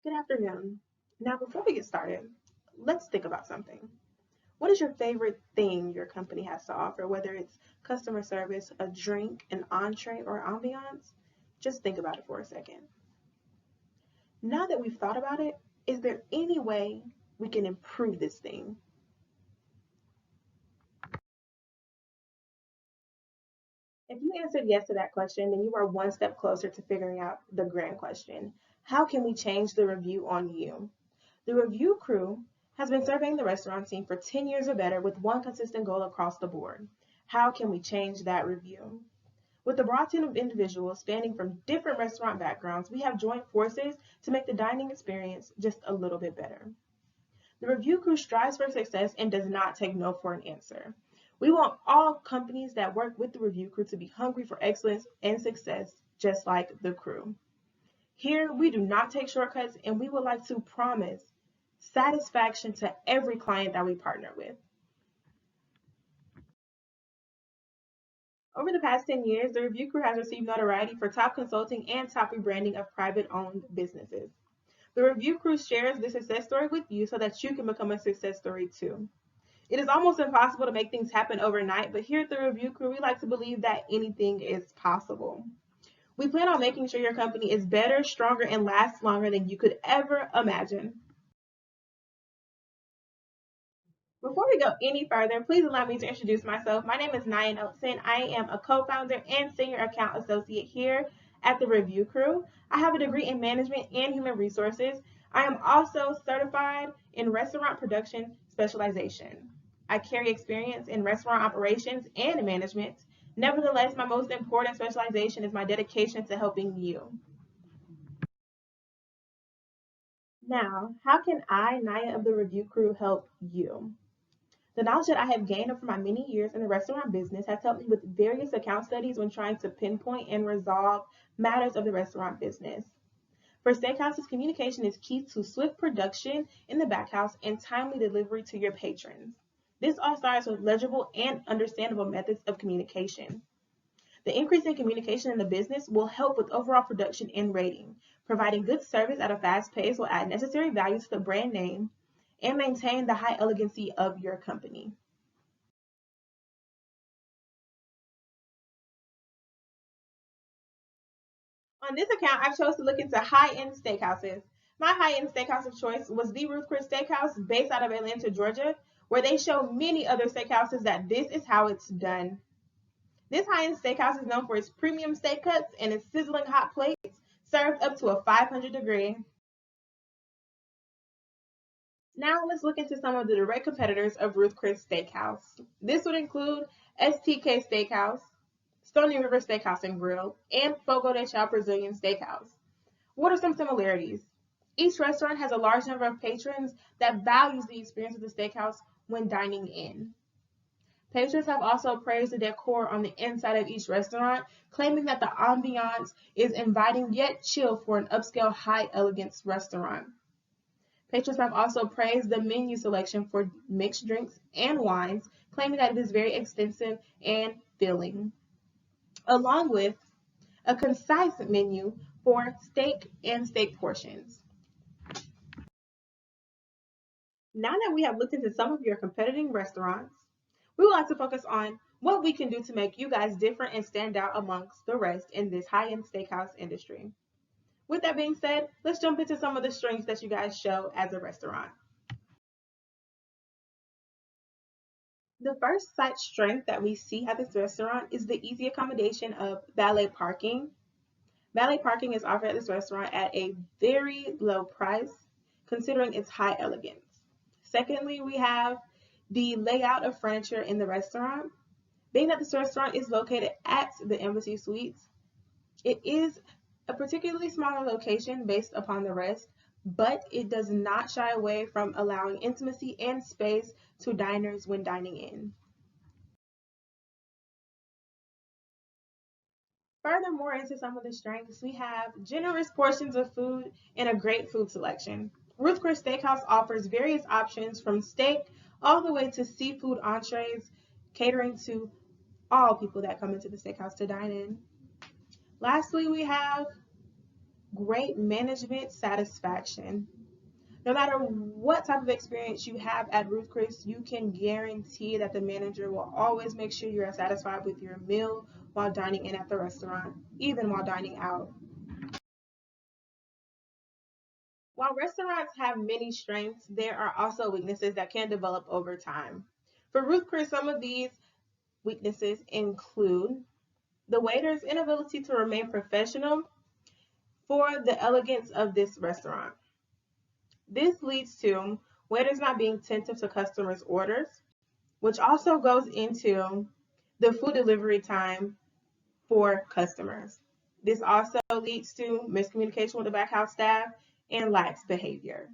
Good afternoon. Now, before we get started, let's think about something. What is your favorite thing your company has to offer, whether it's customer service, a drink, an entree, or ambiance? Just think about it for a second. Now that we've thought about it, is there any way we can improve this thing? If you answered yes to that question, then you are one step closer to figuring out the grand question. How can we change the review on you? The review crew has been surveying the restaurant scene for 10 years or better with one consistent goal across the board. How can we change that review? With a broad team of individuals spanning from different restaurant backgrounds, we have joined forces to make the dining experience just a little bit better. The review crew strives for success and does not take no for an answer. We want all companies that work with the review crew to be hungry for excellence and success, just like the crew. Here, we do not take shortcuts, and we would like to promise satisfaction to every client that we partner with. Over the past 10 years, the review crew has received notoriety for top consulting and top rebranding of private-owned businesses. The review crew shares this success story with you so that you can become a success story too. It is almost impossible to make things happen overnight, but here at the review crew, we like to believe that anything is possible. We plan on making sure your company is better, stronger, and lasts longer than you could ever imagine. Before we go any further, please allow me to introduce myself. My name is Niyah. I am a co-founder and senior account associate here at the Review Crew. I have a degree in management and human resources. I am also certified in restaurant production specialization. I carry experience in restaurant operations and management. Nevertheless, my most important specialization is my dedication to helping you. Now, how can I, Niyah of the Review Crew, help you? The knowledge that I have gained over my many years in the restaurant business has helped me with various account studies when trying to pinpoint and resolve matters of the restaurant business. For steakhouses, communication is key to swift production in the back house and timely delivery to your patrons. This all starts with legible and understandable methods of communication. The increase in communication in the business will help with overall production and rating. Providing good service at a fast pace will add necessary value to the brand name and maintain the high elegancy of your company. On this account, I chose to look into high-end steakhouses. My high-end steakhouse of choice was the Ruth Chris Steakhouse based out of Atlanta, Georgia, where they show many other steakhouses that this is how it's done. This high-end steakhouse is known for its premium steak cuts and its sizzling hot plates served up to a 500 degree. Now let's look into some of the direct competitors of Ruth Chris Steakhouse. This would include STK Steakhouse, Stony River Steakhouse and Grill, and Fogo de Chao Brazilian Steakhouse. What are some similarities? Each restaurant has a large number of patrons that values the experience of the steakhouse when dining in. Patrons have also praised the decor on the inside of each restaurant, claiming that the ambiance is inviting yet chill for an upscale high elegance restaurant. Patrons have also praised the menu selection for mixed drinks and wines, claiming that it is very extensive and filling, along with a concise menu for steak and steak portions. Now that we have looked into some of your competing restaurants, we would like to focus on what we can do to make you guys different and stand out amongst the rest in this high-end steakhouse industry. With that being said, let's jump into some of the strengths that you guys show as a restaurant. The first site strength that we see at this restaurant is the easy accommodation of valet parking. Valet parking is offered at this restaurant at a very low price, considering its high elegance. Secondly, we have the layout of furniture in the restaurant. Being that this restaurant is located at the Embassy Suites, it is a particularly smaller location based upon the rest, but it does not shy away from allowing intimacy and space to diners when dining in. Furthermore, into some of the strengths, we have generous portions of food and a great food selection. Ruth Chris Steakhouse offers various options from steak all the way to seafood entrees, catering to all people that come into the steakhouse to dine in. Lastly, we have great management satisfaction. No matter what type of experience you have at Ruth Chris, you can guarantee that the manager will always make sure you're satisfied with your meal while dining in at the restaurant, even while dining out. While restaurants have many strengths, there are also weaknesses that can develop over time. For Ruth Chris, some of these weaknesses include the waiter's inability to remain professional for the elegance of this restaurant. This leads to waiters not being attentive to customers' orders, which also goes into the food delivery time for customers. This also leads to miscommunication with the back house staff and lax behavior.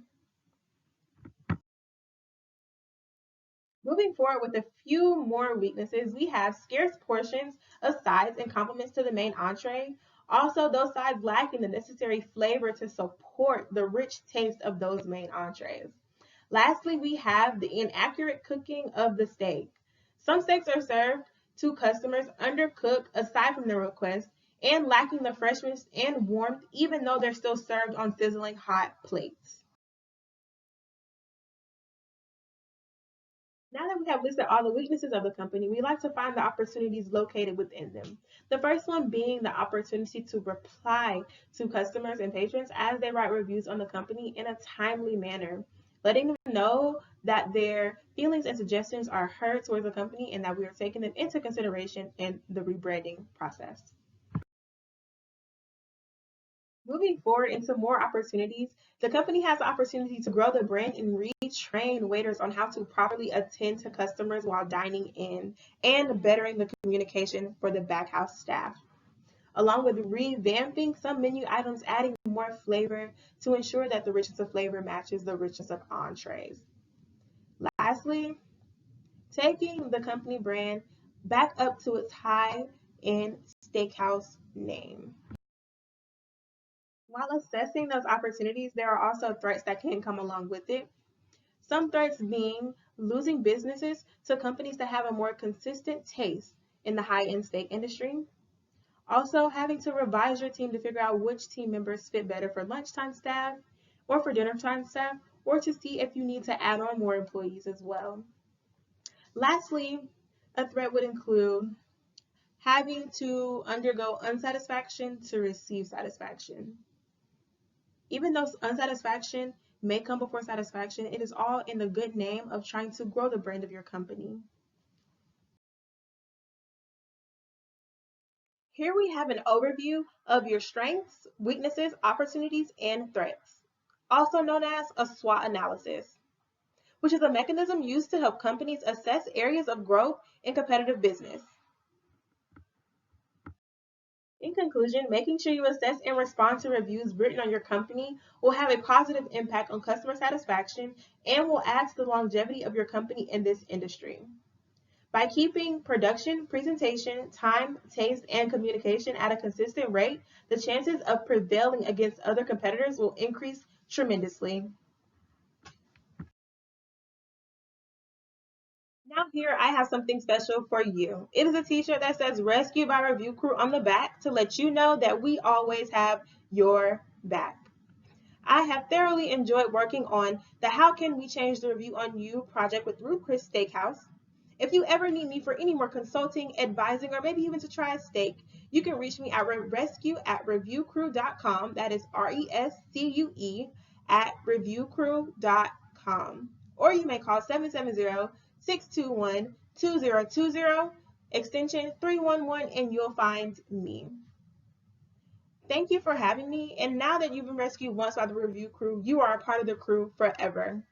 Moving forward with a few more weaknesses, we have scarce portions of sides and complements to the main entree. Also, those sides lacking the necessary flavor to support the rich taste of those main entrees. Lastly, we have the inaccurate cooking of the steak. Some steaks are served to customers undercooked aside from their request and lacking the freshness and warmth, even though they're still served on sizzling hot plates. Now that we have listed all the weaknesses of the company, we like to find the opportunities located within them. The first one being the opportunity to reply to customers and patrons as they write reviews on the company in a timely manner, letting them know that their feelings and suggestions are heard towards the company and that we are taking them into consideration in the rebranding process. Moving forward into more opportunities, the company has the opportunity to grow the brand and retrain waiters on how to properly attend to customers while dining in and bettering the communication for the back house staff, along with revamping some menu items, adding more flavor to ensure that the richness of flavor matches the richness of entrees. Lastly, taking the company brand back up to its high end steakhouse name. While assessing those opportunities, there are also threats that can come along with it. Some threats being losing businesses to companies that have a more consistent taste in the high-end steak industry. Also, having to revise your team to figure out which team members fit better for lunchtime staff or for dinner time staff, or to see if you need to add on more employees as well. Lastly, a threat would include having to undergo unsatisfaction to receive satisfaction. Even though unsatisfaction may come before satisfaction, it is all in the good name of trying to grow the brand of your company. Here we have an overview of your strengths, weaknesses, opportunities, and threats, also known as a SWOT analysis, which is a mechanism used to help companies assess areas of growth in competitive business. In conclusion, making sure you assess and respond to reviews written on your company will have a positive impact on customer satisfaction and will add to the longevity of your company in this industry. By keeping production, presentation, time, taste, and communication at a consistent rate, the chances of prevailing against other competitors will increase tremendously. Now here I have something special for you. It is a t-shirt that says Rescue by Review Crew on the back to let you know that we always have your back. I have thoroughly enjoyed working on the How Can We Change the Review on You project with Ruth Chris Steakhouse. If you ever need me for any more consulting, advising, or maybe even to try a steak, you can reach me at rescue@reviewcrew.com. That is RESCUE at reviewcrew.com. Or you may call 770-621-2020, extension 311, and you'll find me. Thank you for having me. And now that you've been rescued once by the Review Crew, you are a part of the crew forever.